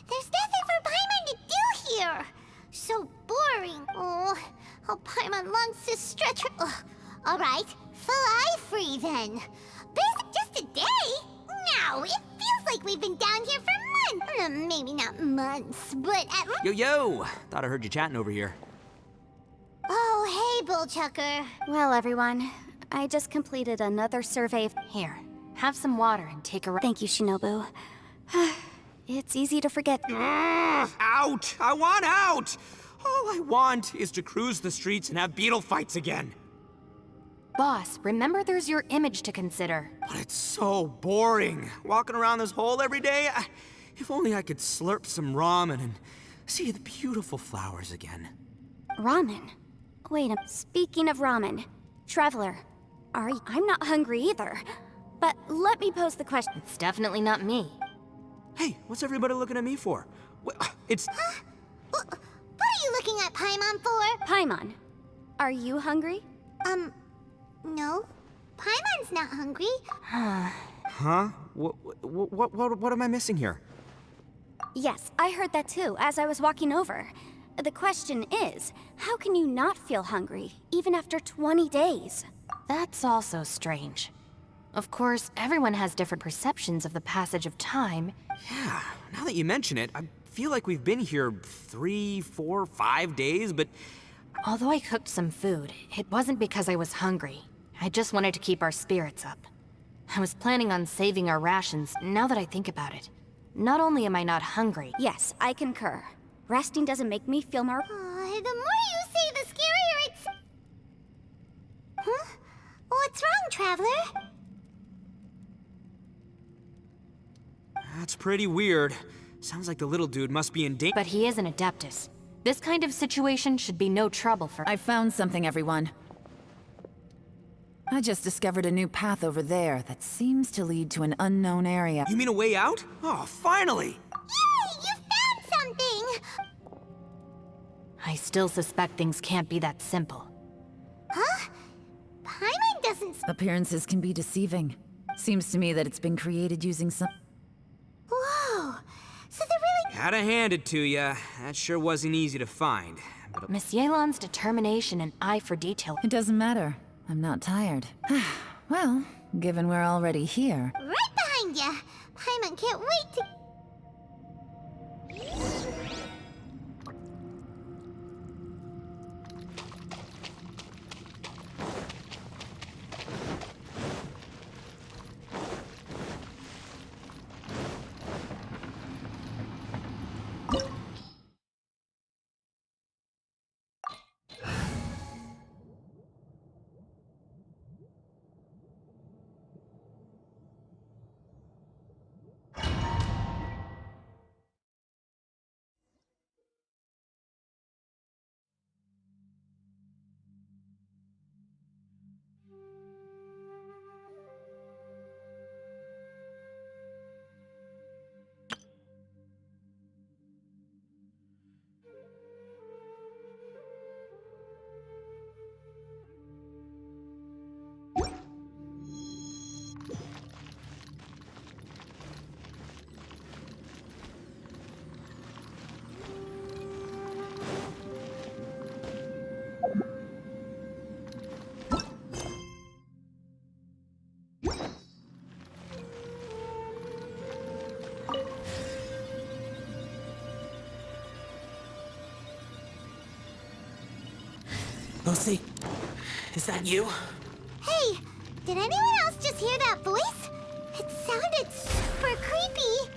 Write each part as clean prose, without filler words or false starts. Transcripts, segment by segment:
There's nothing for Paimon to do here. So boring. Oh, how Paimon longs to stretch her. All right, fly free then. But is it just a day? No, it feels like we've been down here for months. Maybe not months, but at least. Yo! Thought I heard you chatting over here. Oh, hey, Bullchucker. Well, everyone, I just completed another survey of... Here, have some water and take a rest. Thank you, Shinobu. It's easy to forget. Out! I want out! All I want is to cruise the streets and have beetle fights again. Boss, remember there's your image to consider. But it's so boring. Walking around this hole every day. If only I could slurp some ramen and see the beautiful flowers again. Ramen? Wait, speaking of ramen, Traveler, I'm not hungry either. But let me pose the question. It's definitely not me. Hey, what's everybody looking at me for? It's... Huh? What are you looking at Paimon for? Paimon, are you hungry? No. Paimon's not hungry. Huh? What am I missing here? Yes, I heard that too, as I was walking over. The question is, how can you not feel hungry, even after 20 days? That's also strange. Of course, everyone has different perceptions of the passage of time. Yeah, now that you mention it, I feel like we've been here 3, 4, 5 days, but... Although I cooked some food, it wasn't because I was hungry. I just wanted to keep our spirits up. I was planning on saving our rations, now that I think about it. Not only am I not hungry... Yes, I concur. Resting doesn't make me feel more... The more you say, the scarier it's... Huh? What's wrong, Traveler? That's pretty weird. Sounds like the little dude must be in danger. But he is an Adeptus. This kind of situation should be no trouble for... I found something, everyone. I just discovered a new path over there that seems to lead to an unknown area. You mean a way out? Oh, finally! Yay! You found something! I still suspect things can't be that simple. Huh? Paimon doesn't... Appearances can be deceiving. Seems to me that it's been created using some... Whoa! So they're really... Gotta hand it to ya. That sure wasn't easy to find. But... Miss Yelan's determination and eye for detail... It doesn't matter. I'm not tired. Well, given we're already here... Right behind ya! Paimon can't wait to... Lucy, is that you? Hey! Did anyone else just hear that voice? It sounded super creepy.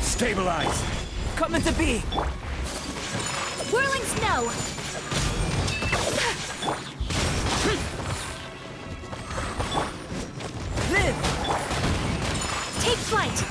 Stabilize! Coming to be! Whirling snow! Live! Take flight!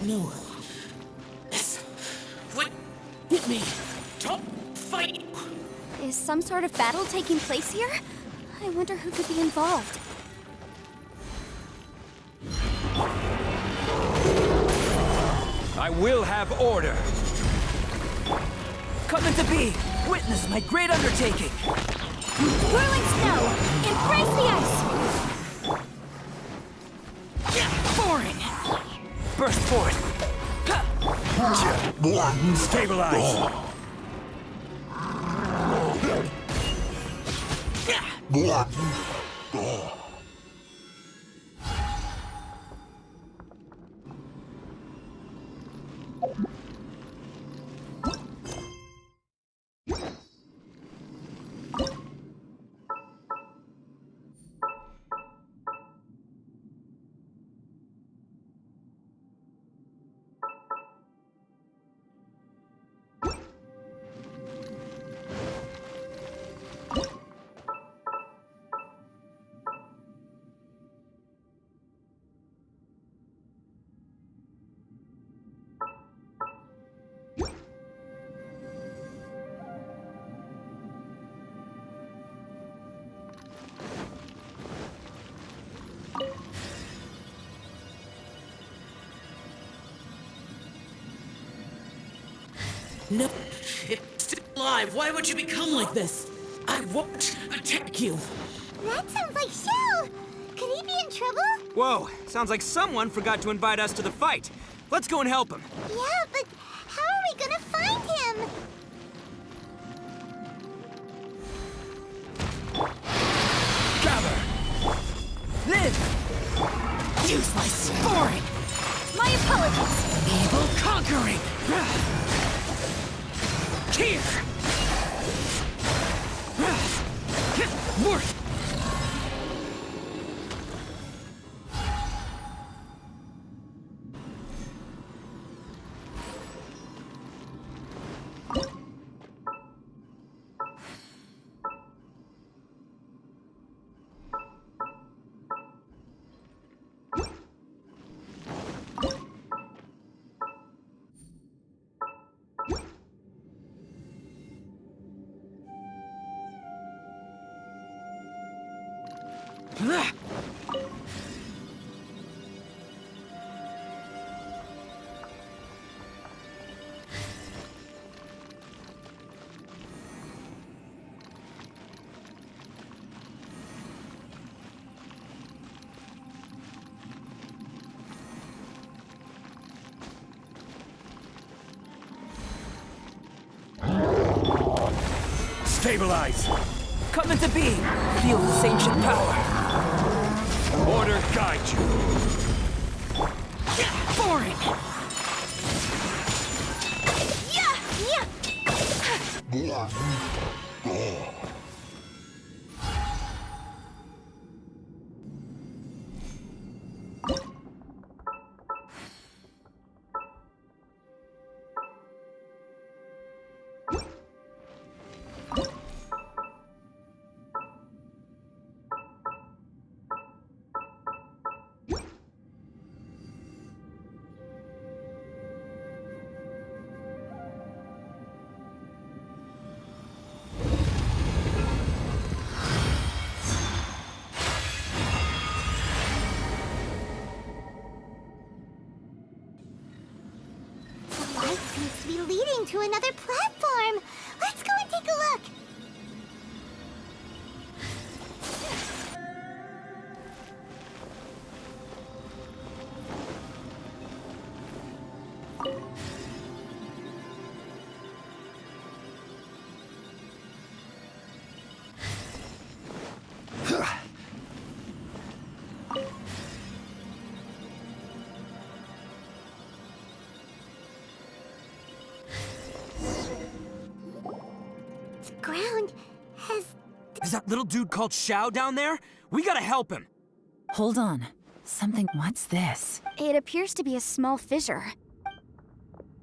No. Yes. What? Hit me. Don't fight. Is some sort of battle taking place here? I wonder who could be involved. I will have order! Coming to be! Witness my great undertaking! Whirling snow! Embrace the ice! Boring! Burst forth! Stabilize! No. It's still alive. Why would you become like this? I won't attack you. That sounds like Shell! Could he be in trouble? Whoa, sounds like someone forgot to invite us to the fight. Let's go and help him. Yeah, but how are we gonna find him? Gather! Live! Useless. Boring. My apologies! Evil conquering. Here. Worth. Stabilize! Come into being. Feel this ancient power. Order guide you. Boring. Light seems to be leading to another platform. Let's go and take a look. The ground has... Is that little dude called Xiao down there? We gotta help him. Hold on. Something. What's this? It appears to be a small fissure.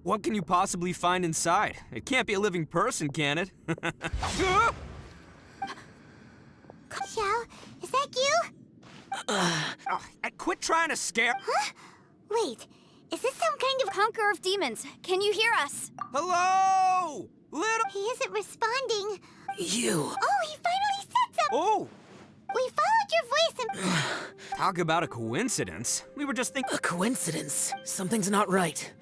What can you possibly find inside? It can't be a living person, can it? Ah! Xiao, is that you? Oh, quit trying to scare. Huh? Wait, is this some kind of... Conqueror of demons, can you hear us? Hello? Little... He isn't responding. You. Oh, he finally said something! Oh! We followed your voice and... Talk about a coincidence. We were just thinking... A coincidence. Something's not right.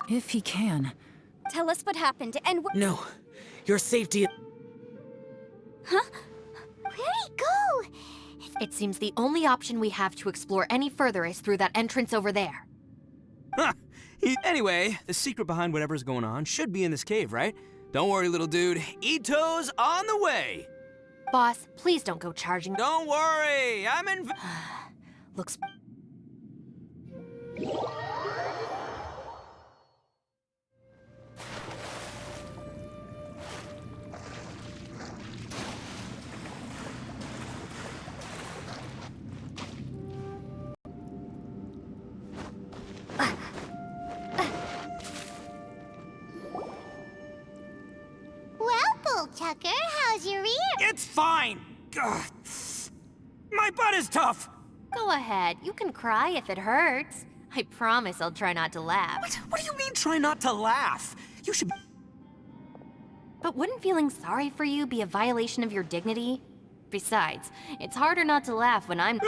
If he can. Tell us what happened and No. Your safety... Huh? Where'd he go? It seems the only option we have to explore any further is through that entrance over there. Huh. Anyway, the secret behind whatever's going on should be in this cave, right? Don't worry, little dude. Ito's on the way. Boss, please don't go charging. Don't worry, I'm in... Looks... Well, Bullchucker, how's your ear? It's fine. Ugh. My butt is tough. Go ahead, you can cry if it hurts. I promise I'll try not to laugh. What do you mean try not to laugh? You should be... But wouldn't feeling sorry for you be a violation of your dignity? Besides, it's harder not to laugh when I'm...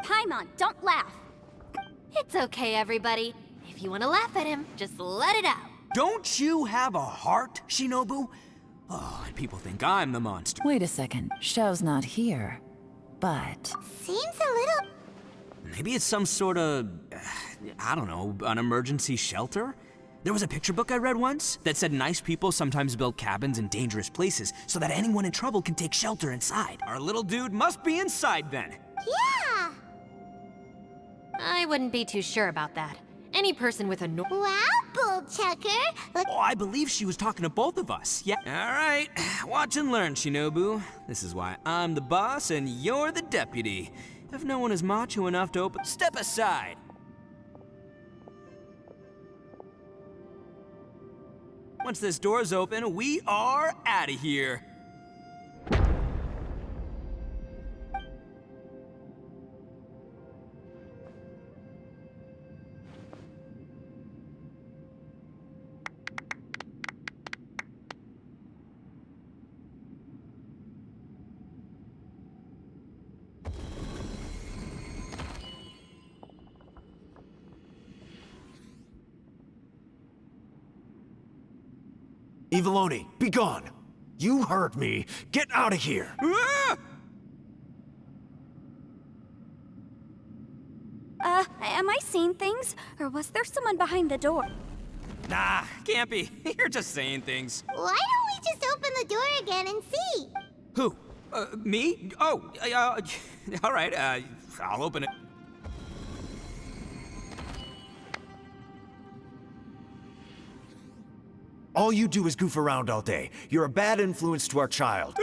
Paimon, don't laugh. It's okay, everybody. If you want to laugh at him, just let it out. Don't you have a heart, Shinobu? Oh, and people think I'm the monster. Wait a second. Xiao's not here. But... Seems a little... Maybe it's some sort of, I don't know, an emergency shelter? There was a picture book I read once that said nice people sometimes build cabins in dangerous places so that anyone in trouble can take shelter inside. Our little dude must be inside then. Yeah! I wouldn't be too sure about that. Any person with a Wow, Bullchucker! Look... Oh, I believe she was talking to both of us. Yeah. All right, watch and learn, Shinobu. This is why I'm the boss and you're the deputy. If no one is macho enough to open, step aside. Once this door's open, we are out of here. Eviloni, be gone! You heard me. Get out of here! Ah! Am I seen things? Or was there someone behind the door? Nah, can't be. You're just saying things. Why don't we just open the door again and see? Who? Me? Oh, all right, I'll open it. All you do is goof around all day. You're a bad influence to our child.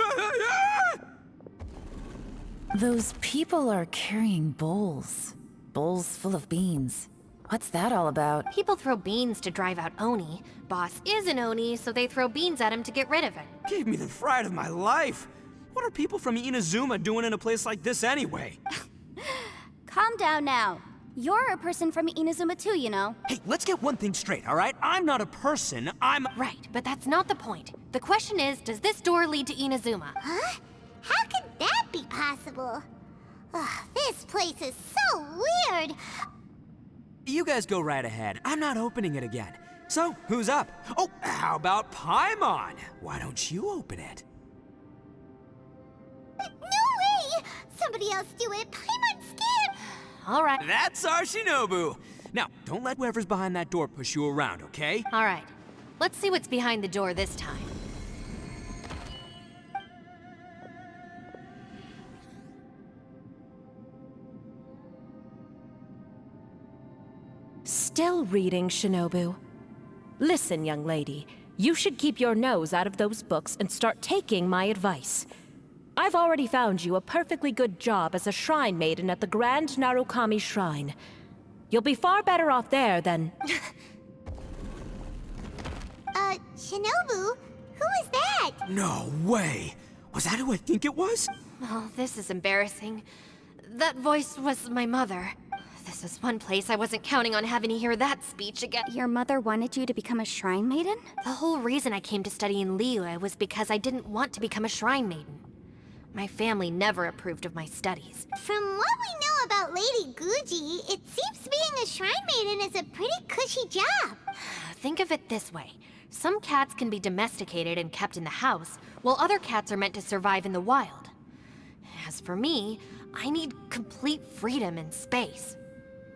Those people are carrying bowls. Bowls full of beans. What's that all about? People throw beans to drive out Oni. Boss is an Oni, so they throw beans at him to get rid of it. Gave me the fright of my life. What are people from Inazuma doing in a place like this anyway? Calm down now. You're a person from Inazuma too, you know. Hey, let's get one thing straight, all right? I'm not a person, I'm... Right, but that's not the point. The question is, does this door lead to Inazuma? Huh? How could that be possible? Ugh, this place is so weird. You guys go right ahead. I'm not opening it again. So, who's up? Oh, how about Paimon? Why don't you open it? No way! Somebody else do it. Paimon's scared. All right. That's our Shinobu. Now, don't let whoever's behind that door push you around, okay? All right. Let's see what's behind the door this time. Still reading, Shinobu. Listen, young lady. You should keep your nose out of those books and start taking my advice. I've already found you a perfectly good job as a shrine maiden at the Grand Narukami Shrine. You'll be far better off there than... Shinobu? Who is that? No way! Was that who I think it was? Oh, this is embarrassing. That voice was my mother. This is one place I wasn't counting on having to hear that speech again. Your mother wanted you to become a shrine maiden? The whole reason I came to study in Liyue was because I didn't want to become a shrine maiden. My family never approved of my studies. From what we know about Lady Guji, it seems being a shrine maiden is a pretty cushy job. Think of it this way. Some cats can be domesticated and kept in the house, while other cats are meant to survive in the wild. As for me, I need complete freedom and space.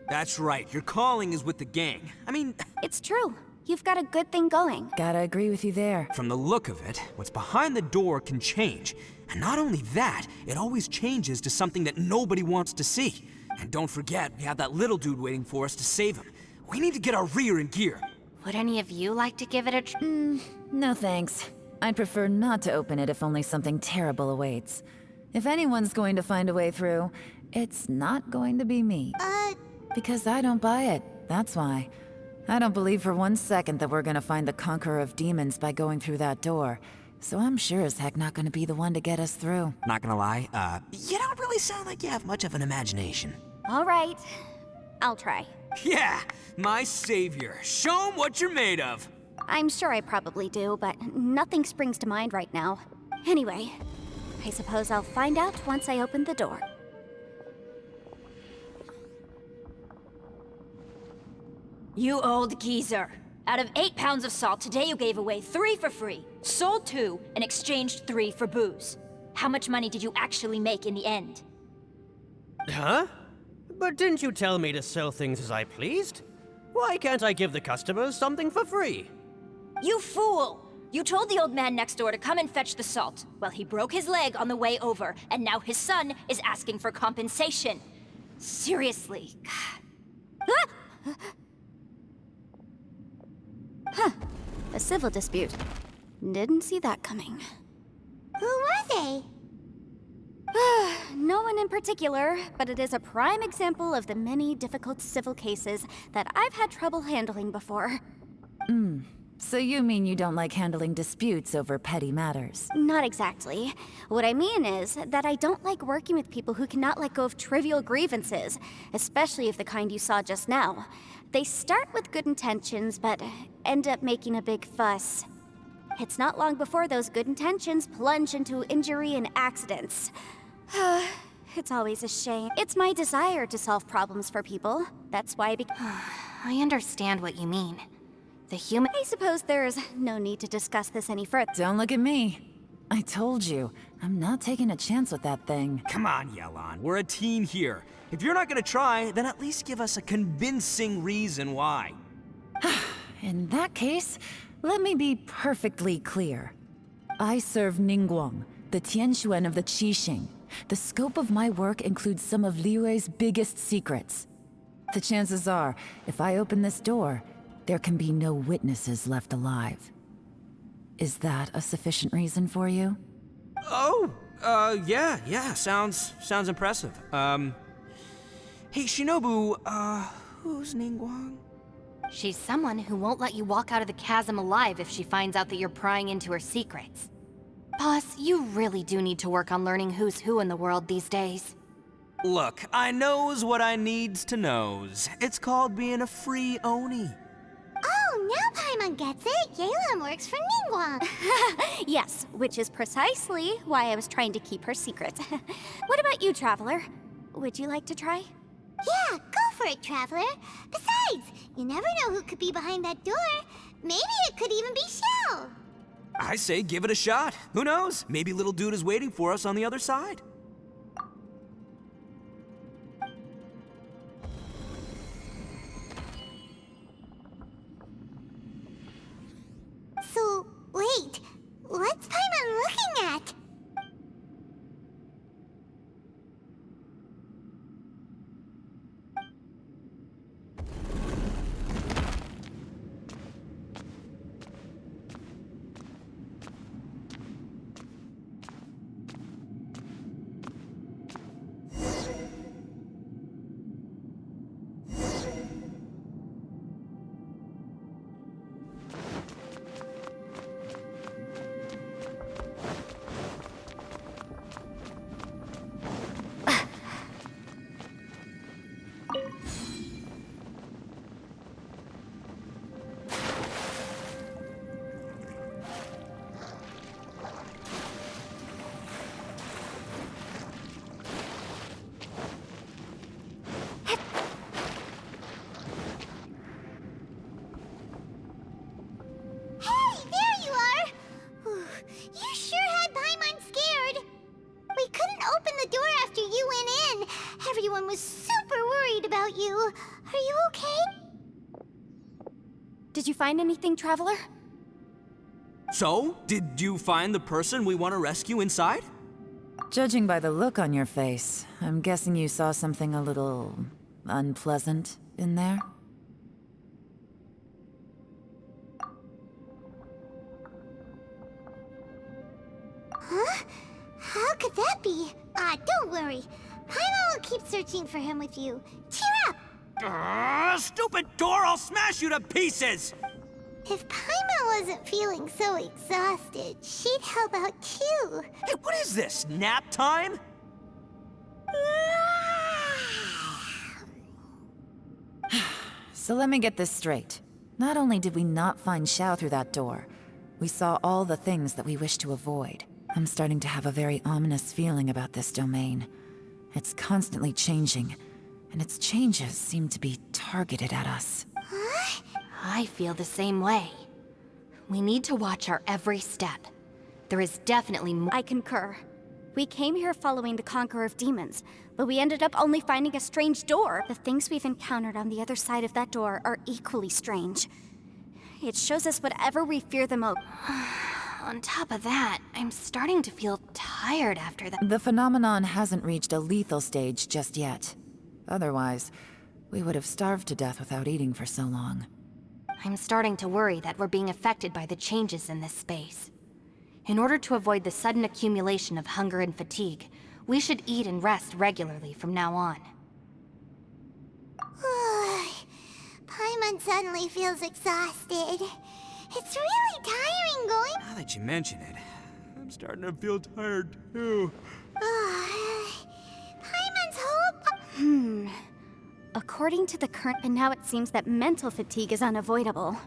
That's right, your calling is with the gang. I mean... It's true. You've got a good thing going. Gotta agree with you there. From the look of it, what's behind the door can change. And not only that, it always changes to something that nobody wants to see. And don't forget, we have that little dude waiting for us to save him. We need to get our rear in gear. Would any of you like to give it a try? No thanks. I'd prefer not to open it if only something terrible awaits. If anyone's going to find a way through, it's not going to be me. Because I don't buy it, that's why. I don't believe for 1 second that we're gonna find the Conqueror of Demons by going through that door. So I'm sure as heck not gonna be the one to get us through. Not gonna lie, you don't really sound like you have much of an imagination. All right. I'll try. Yeah, my savior. Show him what you're made of. I'm sure I probably do, but nothing springs to mind right now. Anyway, I suppose I'll find out once I open the door. You old geezer. Out of 8 pounds of salt, today you gave away 3 for free, sold 2, and exchanged 3 for booze. How much money did you actually make in the end? Huh? But didn't you tell me to sell things as I pleased? Why can't I give the customers something for free? You fool! You told the old man next door to come and fetch the salt. Well, he broke his leg on the way over, and now his son is asking for compensation. Seriously. Huh. A civil dispute. Didn't see that coming. Who were they? No one in particular, but it is a prime example of the many difficult civil cases that I've had trouble handling before. So you mean you don't like handling disputes over petty matters? Not exactly. What I mean is that I don't like working with people who cannot let go of trivial grievances, especially of the kind you saw just now. They start with good intentions, but end up making a big fuss. It's not long before those good intentions plunge into injury and accidents. It's always a shame. It's my desire to solve problems for people. That's why I understand what you mean. The human... I suppose there's no need to discuss this any further. Don't look at me. I told you, I'm not taking a chance with that thing. Come on, Yelan, we're a team here. If you're not gonna try, then at least give us a convincing reason why. In that case, let me be perfectly clear. I serve Ningguang, the Tianxuan of the Qixing. The scope of my work includes some of Liyue's biggest secrets. The chances are, if I open this door, there can be no witnesses left alive. Is that a sufficient reason for you? Oh, yeah, sounds impressive. Hey, Shinobu, who's Ningguang? She's someone who won't let you walk out of the chasm alive if she finds out that you're prying into her secrets. Boss, you really do need to work on learning who's who in the world these days. Look, I knows what I needs to knows. It's called being a free Oni. Oh, now Paimon gets it. Yelan works for Ningguang. Yes, which is precisely why I was trying to keep her secret. What about you, Traveler? Would you like to try? Yeah, go for it, Traveler. Besides, you never know who could be behind that door. Maybe it could even be Shell. I say give it a shot. Who knows? Maybe little dude is waiting for us on the other side. So, wait. What's Paimon looking at? Everyone was super worried about you. Are you okay? Did you find anything, Traveler? So, did you find the person we want to rescue inside? Judging by the look on your face, I'm guessing you saw something a little unpleasant in there? Huh? How could that be? Don't worry. Paimon will keep searching for him with you. Cheer up! Stupid door! I'll smash you to pieces! If Paimon wasn't feeling so exhausted, she'd help out too. Hey, what is this? Nap time? So let me get this straight. Not only did we not find Xiao through that door, we saw all the things that we wish to avoid. I'm starting to have a very ominous feeling about this domain. It's constantly changing, and its changes seem to be targeted at us. Huh? I feel the same way. We need to watch our every step. There is definitely more. I concur. We came here following the Conqueror of Demons, but we ended up only finding a strange door. The things we've encountered on the other side of that door are equally strange. It shows us whatever we fear the most. On top of that, I'm starting to feel tired after that. The phenomenon hasn't reached a lethal stage just yet. Otherwise, we would have starved to death without eating for so long. I'm starting to worry that we're being affected by the changes in this space. In order to avoid the sudden accumulation of hunger and fatigue, we should eat and rest regularly from now on. Paimon suddenly feels exhausted. It's really tiring going. Now that you mention it, I'm starting to feel tired too. Paimon's whole... According to the current, and now it seems that mental fatigue is unavoidable.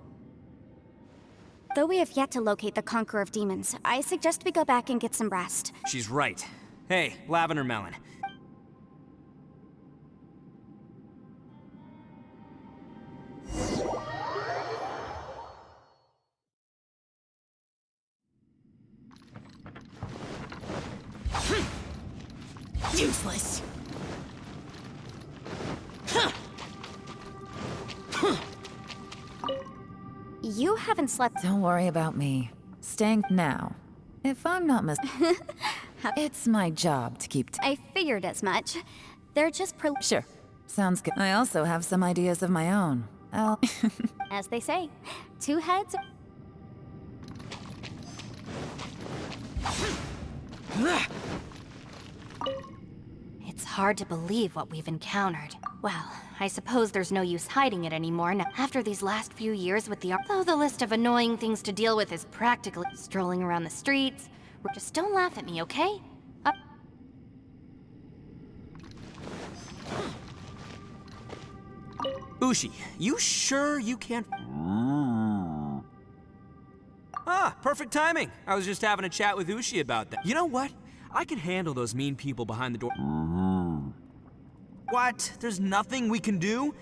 Though we have yet to locate the Conqueror of Demons, I suggest we go back and get some rest. She's right. Hey, Lavender Melon. Useless. You haven't slept. Don't worry about me. Staying now. If I'm not it's my job to keep I figured as much. They're just Sure. Sounds good. I also have some ideas of my own. as they say, two heads. It's hard to believe what we've encountered. Well, I suppose there's no use hiding it anymore now. After these last few years with though the list of annoying things to deal with is practically strolling around the streets. Just don't laugh at me, okay? Ushi, you sure you can't... Ah, perfect timing. I was just having a chat with Ushi about that. You know what? I can handle those mean people behind the door. What? There's nothing we can do?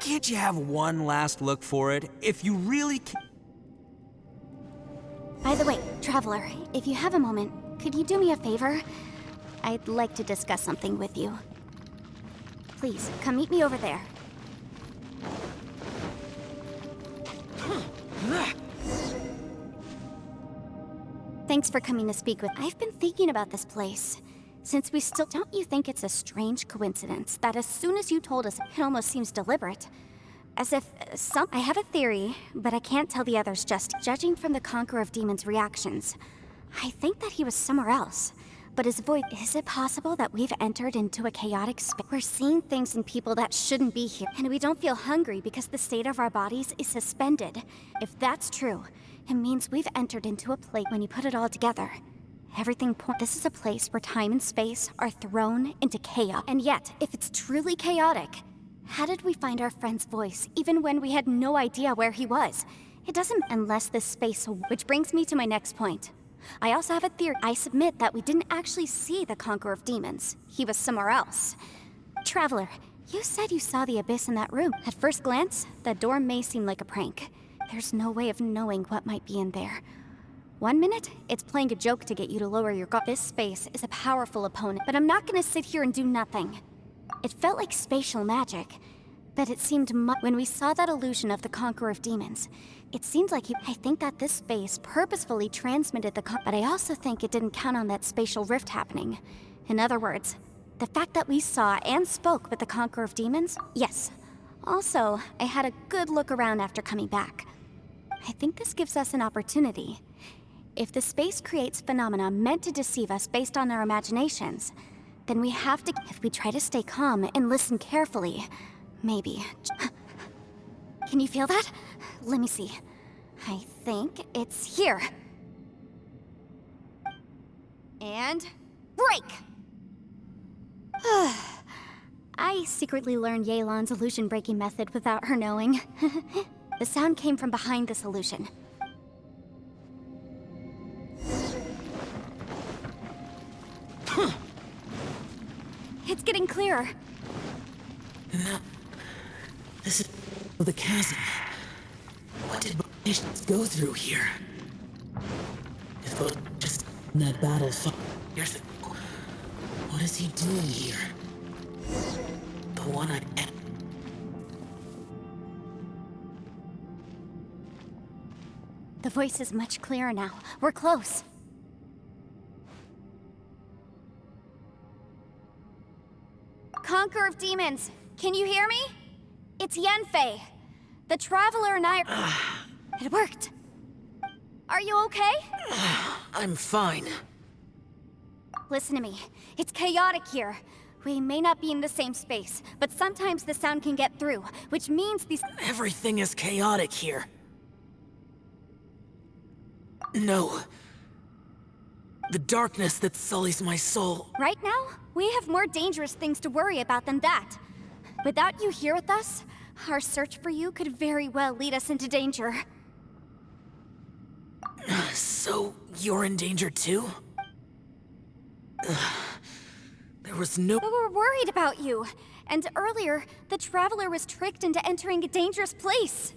Can't you have one last look for it? If you really can... By the way, Traveler, if you have a moment, could you do me a favor? I'd like to discuss something with you. Please, come meet me over there. Thanks for coming to speak with. I've been thinking about this place. Since we still... Don't you think it's a strange coincidence that as soon as you told us, it almost seems deliberate? As if I have a theory, but I can't tell the others just... Judging from the Conqueror of Demons' reactions, I think that he was somewhere else. But his voice... Is it possible that we've entered into a chaotic space? We're seeing things in people that shouldn't be here, and we don't feel hungry because the state of our bodies is suspended. If that's true, it means we've entered into a place when you put it all together. Everything This is a place where time and space are thrown into chaos. And yet, if it's truly chaotic, how did we find our friend's voice, even when we had no idea where he was? It doesn't... Unless this space... Which brings me to my next point. I also have a theory. I submit that we didn't actually see the Conqueror of Demons. He was somewhere else. Traveler, you said you saw the abyss in that room. At first glance, that door may seem like a prank. There's no way of knowing what might be in there. 1 minute, it's playing a joke to get you to lower your guard. This space is a powerful opponent, but I'm not gonna sit here and do nothing. It felt like spatial magic, but it seemed when we saw that illusion of the Conqueror of Demons, it seemed like I think that this space purposefully transmitted but I also think it didn't count on that spatial rift happening. In other words, the fact that we saw and spoke with the Conqueror of Demons, yes. Also, I had a good look around after coming back. I think this gives us an opportunity. If the space creates phenomena meant to deceive us based on our imaginations, then we have to... If we try to stay calm and listen carefully, maybe... Can you feel that? Let me see. I think it's here. And... break! I secretly learned Yelan's illusion-breaking method without her knowing. The sound came from behind this illusion. It's getting clearer. No. This is the chasm. What did nations go through here? If it just in that battle here's the... What is he doing here? The one I... The voice is much clearer now. We're close. Conqueror of Demons, can you hear me? It's Yanfei. The Traveler and I... It worked. Are you okay? I'm fine. Listen to me. It's chaotic here. We may not be in the same space, but sometimes the sound can get through, which means these... Everything is chaotic here. No. The darkness that sullies my soul. Right now, we have more dangerous things to worry about than that. Without you here with us, our search for you could very well lead us into danger. So, you're in danger too? There was no... We were worried about you. And earlier, the Traveler was tricked into entering a dangerous place.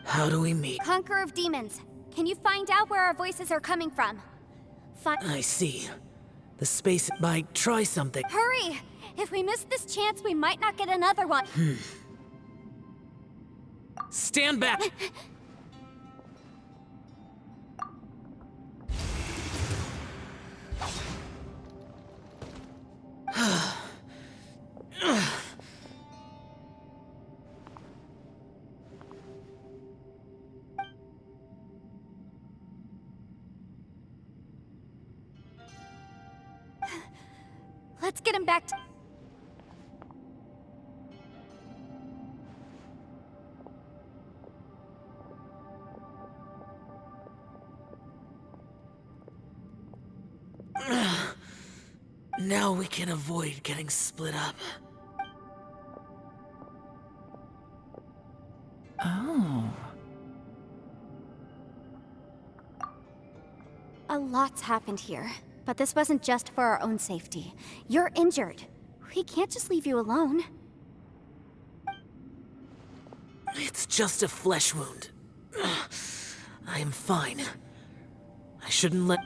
How do we meet? Conqueror of Demons, can you find out where our voices are coming from? I see. The space might try something. Hurry! If we miss this chance, we might not get another one. Stand back! Let's get him back to... Now we can avoid getting split up. Oh. A lot's happened here, but this wasn't just for our own safety. You're injured. We can't just leave you alone. It's just a flesh wound. I am fine. I shouldn't let...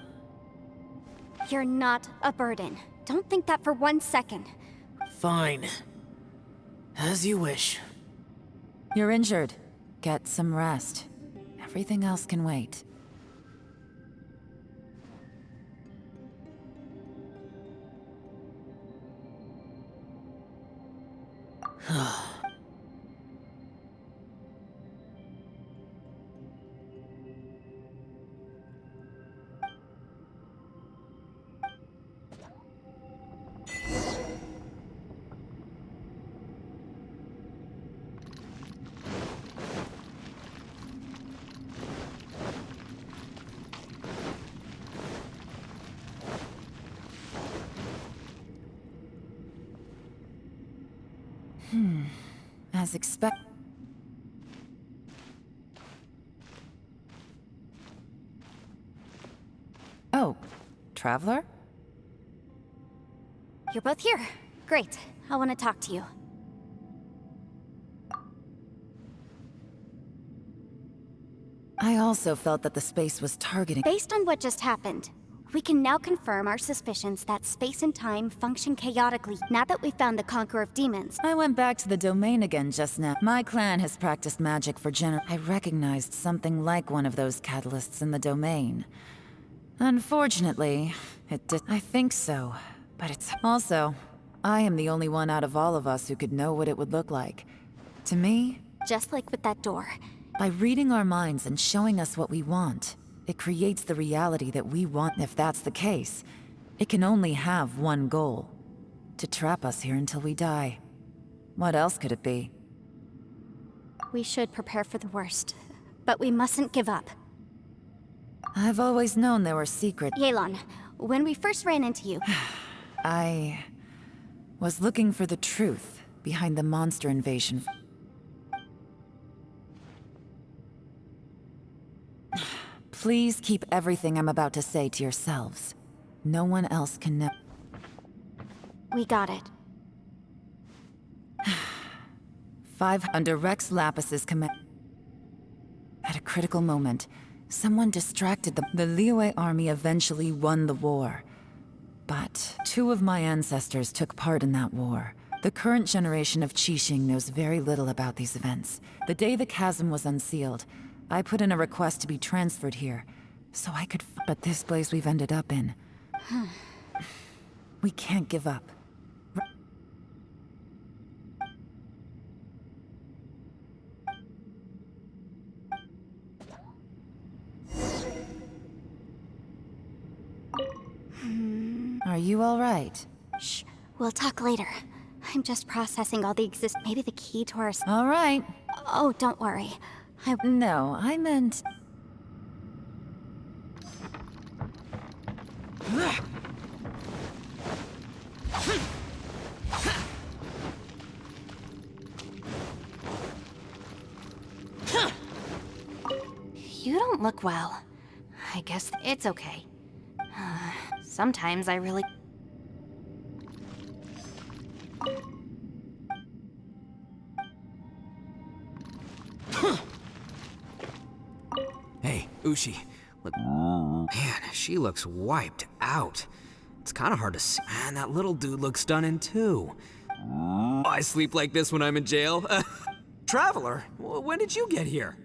You're not a burden. Don't think that for 1 second. Fine. As you wish. You're injured. Get some rest. Everything else can wait. As expected. Oh, Traveler? You're both here. Great. I want to talk to you. I also felt that the space was targeting. Based on what just happened, we can now confirm our suspicions that space and time function chaotically now that we've found the Conqueror of Demons. I went back to the domain again just now. My clan has practiced magic for I recognized something like one of those catalysts in the domain. Unfortunately, it did. I think so, but it's... Also, I am the only one out of all of us who could know what it would look like. To me... Just like with that door. By reading our minds and showing us what we want, it creates the reality that we want. If that's the case, it can only have one goal. To trap us here until we die. What else could it be? We should prepare for the worst, but we mustn't give up. I've always known there were secret... Yelan, when we first ran into you... I... was looking for the truth behind the monster invasion. Please keep everything I'm about to say to yourselves. No one else can know. We got it. 5 under Rex Lapis's command. At a critical moment, someone distracted them. The Liyue army eventually won the war. But 2 of my ancestors took part in that war. The current generation of Qixing knows very little about these events. The day the chasm was unsealed, I put in a request to be transferred here, so I could but this place we've ended up in. We can't give up. Are you all right? Shh, we'll talk later. I'm just processing all the maybe the key to our... All right. Oh, don't worry. No, I meant... You don't look well. I guess it's okay. Sometimes I really... Hey, Ushi, Look, man, she looks wiped out. It's kind of hard to see. Man, that little dude looks stunning too. I sleep like this when I'm in jail. Traveler, when did you get here?